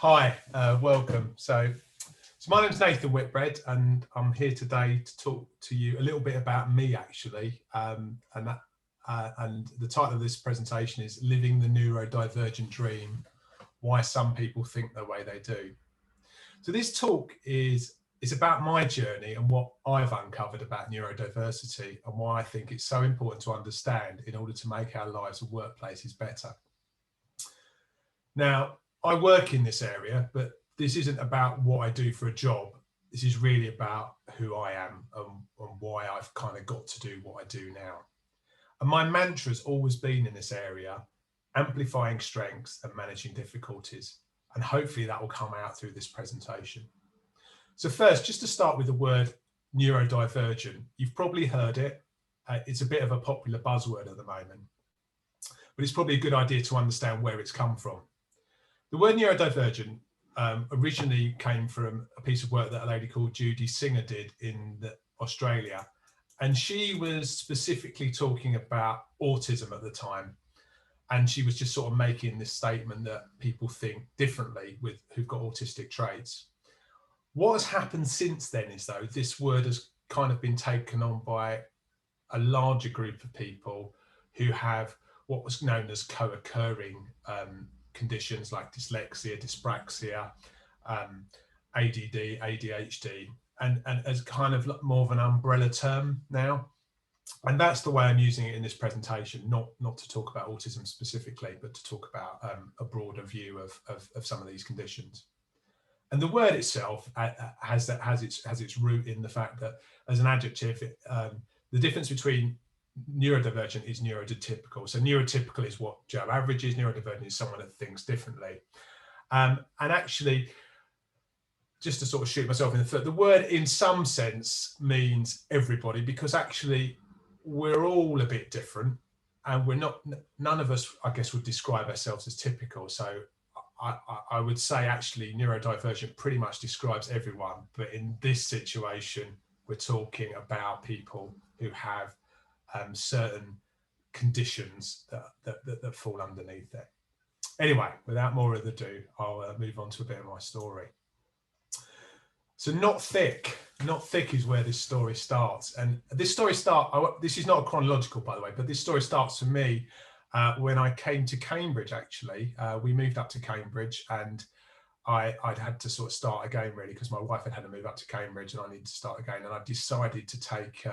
Hi, welcome. So my name's Nathan Whitbread, and I'm here today to talk to you a little bit about me, actually. And the title of this presentation is "Living the Neurodivergent Dream: Why Some People Think the Way They Do." So this talk is about my journey and what I've uncovered about neurodiversity and why I think it's so important to understand in order to make our lives and workplaces better. Now, I work in this area, but this isn't about what I do for a job. This is really about who I am and why I've kind of got to do what I do now. And my mantra has always been in this area: amplifying strengths and managing difficulties. And hopefully that will come out through this presentation. So first, just to start with the word neurodivergent, you've probably heard it. It's a bit of a popular buzzword at the moment, but it's probably a good idea to understand where it's come from. The word neurodivergent originally came from a piece of work that a lady called Judy Singer did in Australia. And she was specifically talking about autism at the time. And she was just sort of making this statement that people think differently with who've got autistic traits. What has happened since then is, though, this word has kind of been taken on by a larger group of people who have what was known as co-occurring conditions like dyslexia, dyspraxia, ADD, ADHD, and as kind of more of an umbrella term now. And that's the way I'm using it in this presentation, not to talk about autism specifically, but to talk about a broader view of some of these conditions. And the word itself has its root in the fact that, as an adjective, the difference between neurodivergent is neurotypical. So neurotypical is what Joe Average is. Neurodivergent is someone that thinks differently. And actually, just to sort of shoot myself in the foot, the word in some sense means everybody, because actually we're all a bit different, and none of us, I guess, would describe ourselves as typical. So I would say actually neurodivergent pretty much describes everyone, but in this situation we're talking about people who have certain conditions that fall underneath it. Anyway, without more ado, I'll move on to a bit of my story. So not thick is where this story starts. And this is not a chronological, by the way, but this story starts for me when I came to Cambridge, actually. We moved up to Cambridge, and I'd had to sort of start again, really, because my wife had to move up to Cambridge and I needed to start again. And I decided to take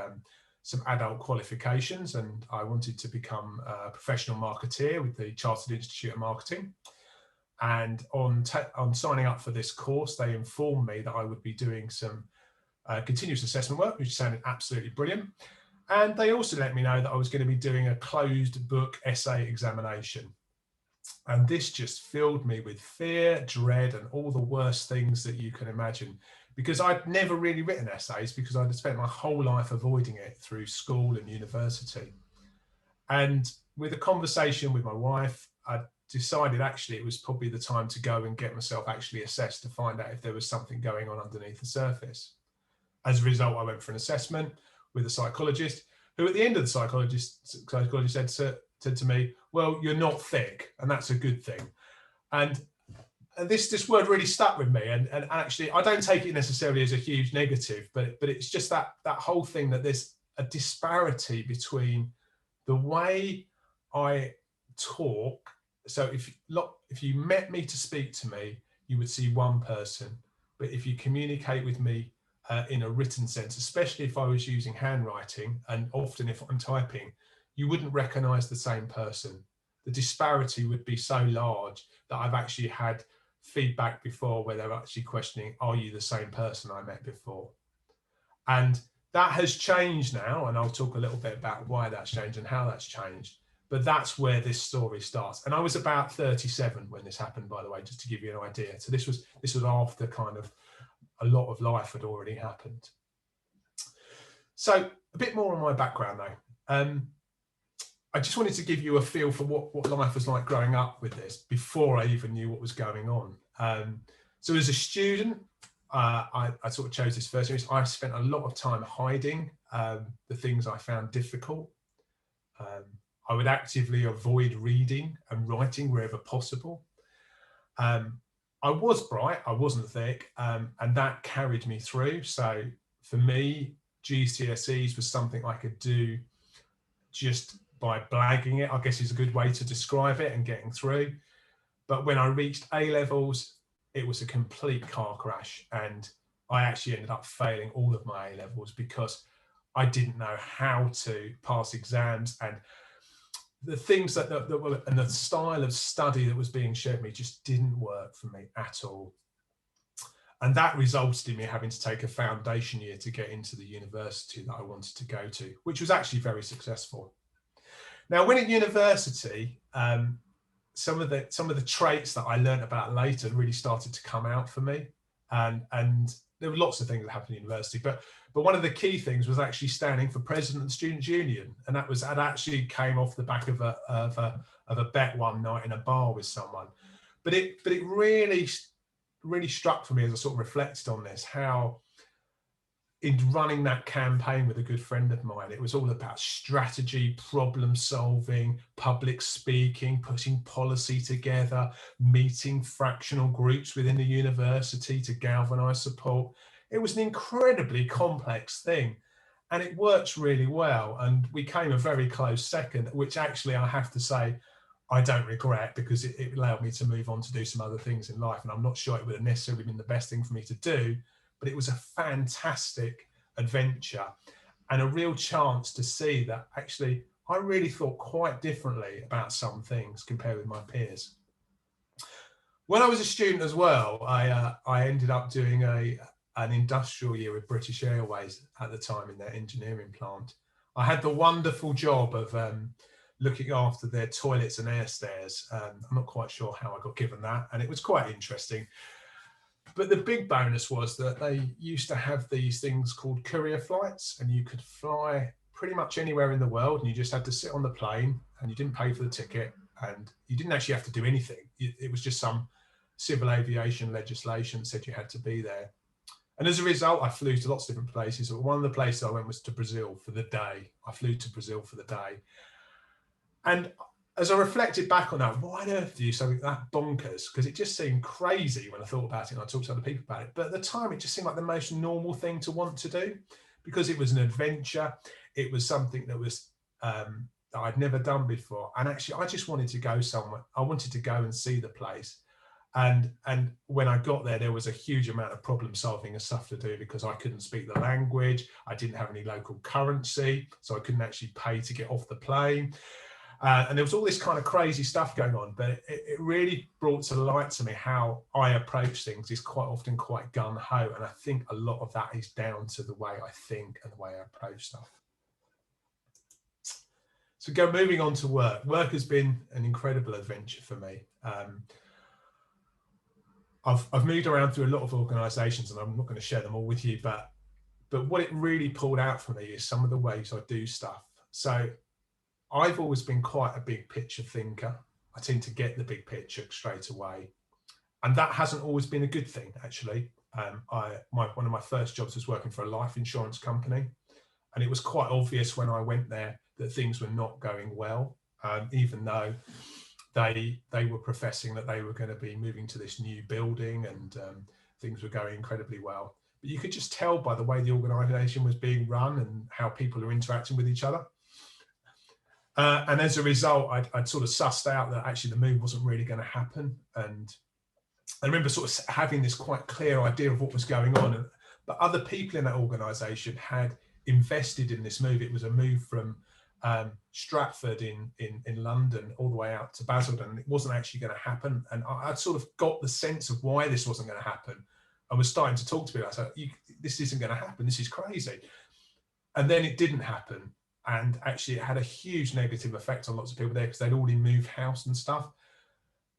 some adult qualifications, and I wanted to become a professional marketeer with the Chartered Institute of Marketing. And on signing up for this course, they informed me that I would be doing some continuous assessment work, which sounded absolutely brilliant. And they also let me know that I was going to be doing a closed book essay examination. And this just filled me with fear, dread, and all the worst things that you can imagine, because I'd never really written essays, because I'd spent my whole life avoiding it through school and university. And with a conversation with my wife, I decided actually it was probably the time to go and get myself actually assessed to find out if there was something going on underneath the surface. As a result, I went for an assessment with a psychologist, who at the end of the psychologist said to me, "Well, you're not thick, and that's a good thing." And this word really stuck with me. And actually, I don't take it necessarily as a huge negative, but it's just that whole thing that there's a disparity between the way I talk. So if you met me to speak to me, you would see one person. But if you communicate with me in a written sense, especially if I was using handwriting, and often if I'm typing, you wouldn't recognize the same person. The disparity would be so large that I've actually had feedback before where they're actually questioning, are you the same person I met before? And that has changed now, and I'll talk a little bit about why that's changed and how that's changed. But that's where this story starts. And I was about 37 when this happened, by the way, just to give you an idea. So this was after kind of a lot of life had already happened. So a bit more on my background, though. I just wanted to give you a feel for what life was like growing up with this before I even knew what was going on. So as a student, I sort of chose this first year. I spent a lot of time hiding the things I found difficult. I would actively avoid reading and writing wherever possible. I was bright, I wasn't thick, and that carried me through. So for me, GCSEs was something I could do just by blagging it, I guess is a good way to describe it, and getting through. But when I reached A levels, it was a complete car crash, and I actually ended up failing all of my A levels because I didn't know how to pass exams, and the things that were, and the style of study that was being shown me just didn't work for me at all. And that resulted in me having to take a foundation year to get into the university that I wanted to go to, which was actually very successful. Now, when at university, some of the traits that I learned about later really started to come out for me, and there were lots of things that happened at university, but one of the key things was actually standing for president of the Students' Union, and that actually came off the back of a bet one night in a bar with someone. But it really struck for me as I sort of reflected on this, how in running that campaign with a good friend of mine, it was all about strategy, problem solving, public speaking, putting policy together, meeting fractional groups within the university to galvanize support. It was an incredibly complex thing, and it worked really well. And we came a very close second, which actually I have to say, I don't regret, because it allowed me to move on to do some other things in life. And I'm not sure it would have necessarily been the best thing for me to do, but it was a fantastic adventure and a real chance to see that actually I really thought quite differently about some things compared with my peers. When I was a student as well, I ended up doing an industrial year with British Airways at the time in their engineering plant. I had the wonderful job of looking after their toilets and air stairs. I'm not quite sure how I got given that, and it was quite interesting. But the big bonus was that they used to have these things called courier flights, and you could fly pretty much anywhere in the world, and you just had to sit on the plane, and you didn't pay for the ticket, and you didn't actually have to do anything. It was just some civil aviation legislation that said you had to be there. And as a result, I flew to lots of different places. One of the places I went was to Brazil for the day. I flew to Brazil for the day. And as I reflected back on that, why on earth do you do something that bonkers? Because it just seemed crazy when I thought about it and I talked to other people about it. But at the time, it just seemed like the most normal thing to want to do, because it was an adventure. It was something that was that I'd never done before. And actually, I just wanted to go somewhere. I wanted to go and see the place. And when I got there, there was a huge amount of problem solving and stuff to do, because I couldn't speak the language. I didn't have any local currency, so I couldn't actually pay to get off the plane. And there was all this kind of crazy stuff going on, but it really brought to light to me how I approach things is quite often quite gung-ho. And I think a lot of that is down to the way I think and the way I approach stuff. So moving on to work. Work has been an incredible adventure for me. I've moved around through a lot of organisations, and I'm not going to share them all with you, but what it really pulled out for me is some of the ways I do stuff. So I've always been quite a big picture thinker. I tend to get the big picture straight away. And that hasn't always been a good thing, actually. One of my first jobs was working for a life insurance company. And it was quite obvious when I went there that things were not going well, even though they were professing that they were going to be moving to this new building, and things were going incredibly well. But you could just tell by the way the organisation was being run and how people are interacting with each other. And as a result, I'd sort of sussed out that actually the move wasn't really going to happen. And I remember sort of having this quite clear idea of what was going on. But other people in that organisation had invested in this move. It was a move from Stratford in London all the way out to Basildon, and it wasn't actually going to happen. And I'd sort of got the sense of why this wasn't going to happen. I was starting to talk to people. I said, this isn't going to happen. This is crazy. And then it didn't happen. And actually it had a huge negative effect on lots of people there, because they'd already moved house and stuff.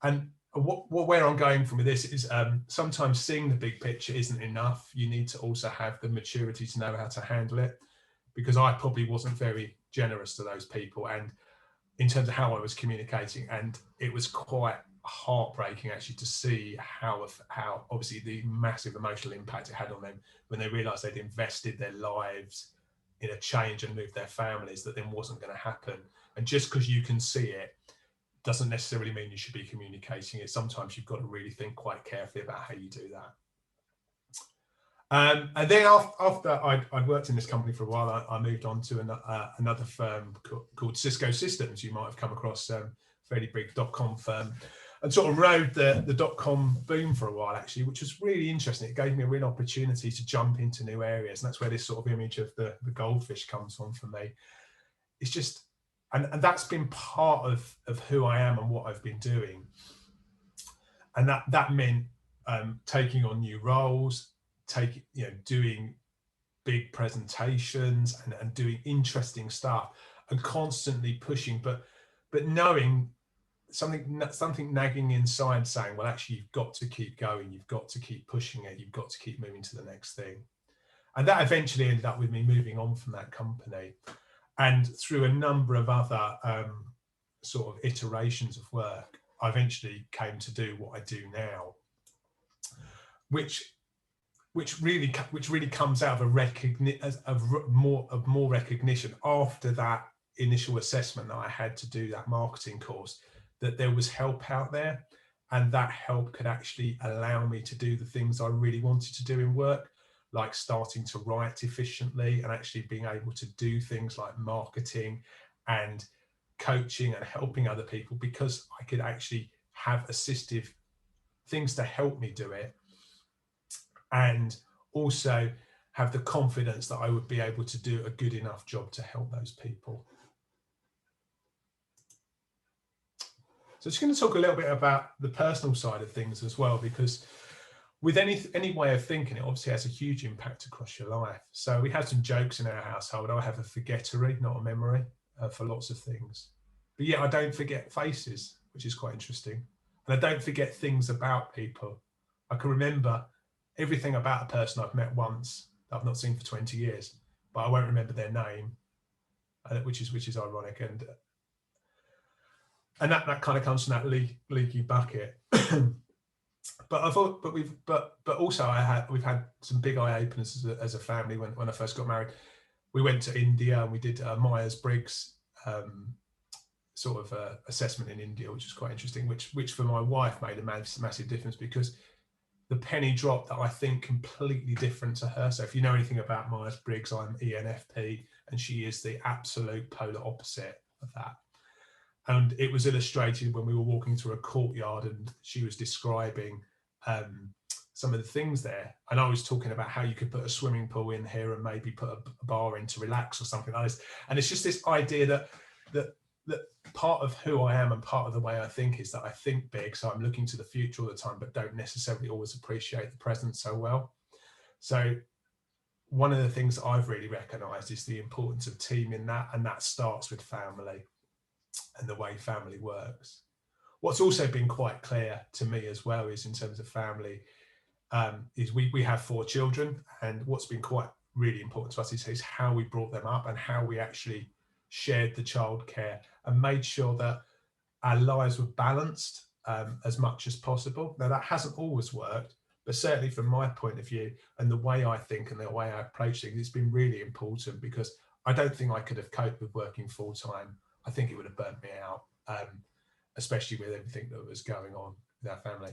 And where I'm going from with this is sometimes seeing the big picture isn't enough. You need to also have the maturity to know how to handle it, because I probably wasn't very generous to those people, and in terms of how I was communicating. And it was quite heartbreaking actually to see how obviously the massive emotional impact it had on them when they realized they'd invested their lives in a change and moved their families that then wasn't going to happen. And just because you can see it doesn't necessarily mean you should be communicating it. Sometimes you've got to really think quite carefully about how you do that. And then after I'd worked in this company for a while, I moved on to another firm called Cisco Systems. You might have come across, fairly big .com firm, and sort of rode the .com boom for a while, actually, which was really interesting. It gave me a real opportunity to jump into new areas. And that's where this sort of image of the goldfish comes from for me. It's just, and that's been part of who I am and what I've been doing. And that meant taking on new roles, doing big presentations and doing interesting stuff and constantly pushing, but knowing something nagging inside saying, well, actually, you've got to keep going, you've got to keep pushing it, you've got to keep moving to the next thing. And that eventually ended up with me moving on from that company. And through a number of other sort of iterations of work, I eventually came to do what I do now, which really comes out of more recognition after that initial assessment that I had to do that marketing course, that there was help out there, and that help could actually allow me to do the things I really wanted to do in work, like starting to write efficiently and actually being able to do things like marketing and coaching and helping other people, because I could actually have assistive things to help me do it, and also have the confidence that I would be able to do a good enough job to help those people. So I'm just going to talk a little bit about the personal side of things as well, because with any way of thinking, it obviously has a huge impact across your life. So we have some jokes in our household. I have a forgettery, not a memory, for lots of things. But yeah, I don't forget faces, which is quite interesting. And I don't forget things about people. I can remember everything about a person I've met once that I've not seen for 20 years, but I won't remember their name, which is ironic. And that kind of comes from that leaky bucket. But also we've had some big eye openers as a family. When I first got married, we went to India and we did a Myers-Briggs sort of assessment in India, which was quite interesting, which for my wife made a massive difference, because the penny dropped that I think completely different to her. So if you know anything about Myers-Briggs, I'm ENFP and she is the absolute polar opposite of that. And it was illustrated when we were walking through a courtyard and she was describing some of the things there. And I was talking about how you could put a swimming pool in here and maybe put a bar in to relax or something like this. And it's just this idea that part of who I am and part of the way I think is that I think big. So I'm looking to the future all the time, but don't necessarily always appreciate the present so well. So one of the things that I've really recognized is the importance of team in that. And that starts with family and the way family works. What's also been quite clear to me as well is, in terms of family, is we have 4 children, and what's been quite really important to us is how we brought them up and how we actually shared the childcare and made sure that our lives were balanced as much as possible. Now, that hasn't always worked, but certainly from my point of view and the way I think and the way I approach things, it's been really important, because I don't think I could have coped with working full time. I think it would have burnt me out, especially with everything that was going on with our family.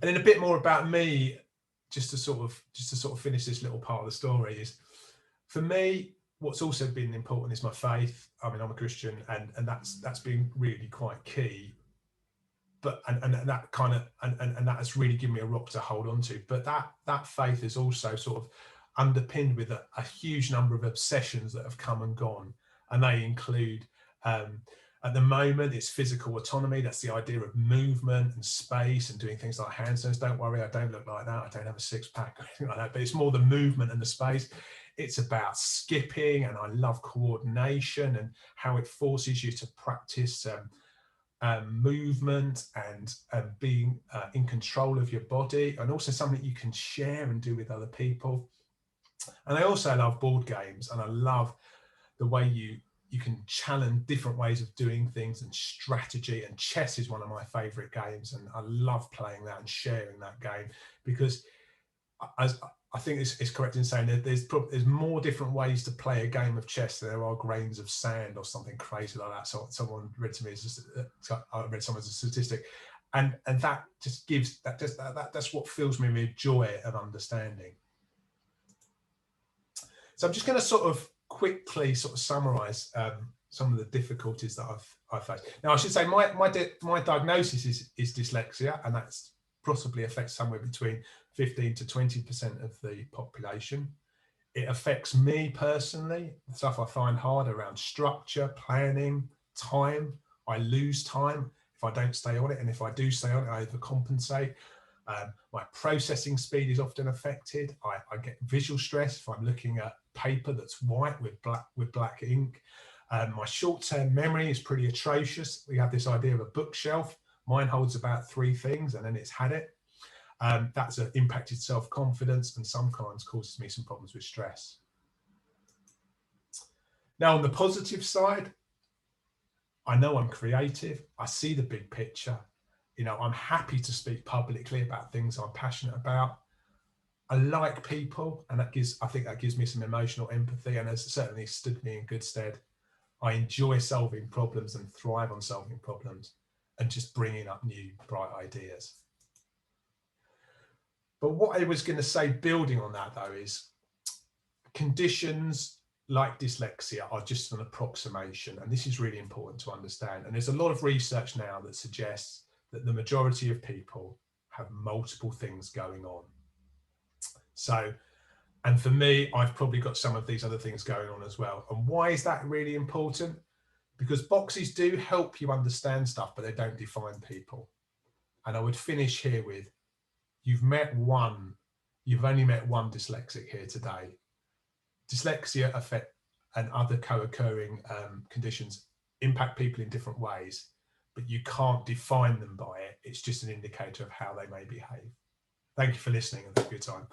And then a bit more about me, just to sort of finish this little part of the story, is for me, what's also been important is my faith. I mean, I'm a Christian, and that's been really quite key. But and that kind of and that has really given me a rock to hold on to. But that faith is also sort of underpinned with a huge number of obsessions that have come and gone. And they include, at the moment, it's physical autonomy. That's the idea of movement and space and doing things like handstands. Don't worry, I don't look like that. I don't have a 6-pack or anything like that. But it's more the movement and the space. It's about skipping, and I love coordination and how it forces you to practice movement and being in control of your body, and also something you can share and do with other people. And I also love board games, and I love the way you can challenge different ways of doing things and strategy, and chess is one of my favorite games, and I love playing that and sharing that game, because as I think it's correct in saying that there's more different ways to play a game of chess than there are grains of sand or something crazy like that. So someone read to me I read someone as a statistic, and that just gives that's what fills me with joy of understanding. So I'm just going to sort of quickly sort of summarize some of the difficulties that I've faced. Now, I should say my diagnosis is dyslexia, and that's possibly affects somewhere between 15 to 20% of the population. It affects me personally, the stuff I find hard around structure, planning, time. I lose time if I don't stay on it, and if I do stay on it, I overcompensate. My processing speed is often affected. I get visual stress if I'm looking at paper that's white with black ink. My short-term memory is pretty atrocious. We have this idea of a bookshelf. Mine holds about 3 things, and then it's had it. That's impacted self-confidence, and sometimes causes me some problems with stress. Now, on the positive side, I know I'm creative. I see the big picture. You know, I'm happy to speak publicly about things I'm passionate about. I like people, and I think that gives me some emotional empathy, and has certainly stood me in good stead. I enjoy solving problems and thrive on solving problems and just bringing up new bright ideas. But what I was going to say, building on that though, is conditions like dyslexia are just an approximation, and this is really important to understand. And there's a lot of research now that suggests that the majority of people have multiple things going on. So, and for me, I've probably got some of these other things going on as well. And why is that really important? Because boxes do help you understand stuff, but they don't define people. And I would finish here with, you've only met one dyslexic here today. Dyslexia affect and other co-occurring conditions impact people in different ways, but you can't define them by it. It's just an indicator of how they may behave. Thank you for listening, and thank you for your time.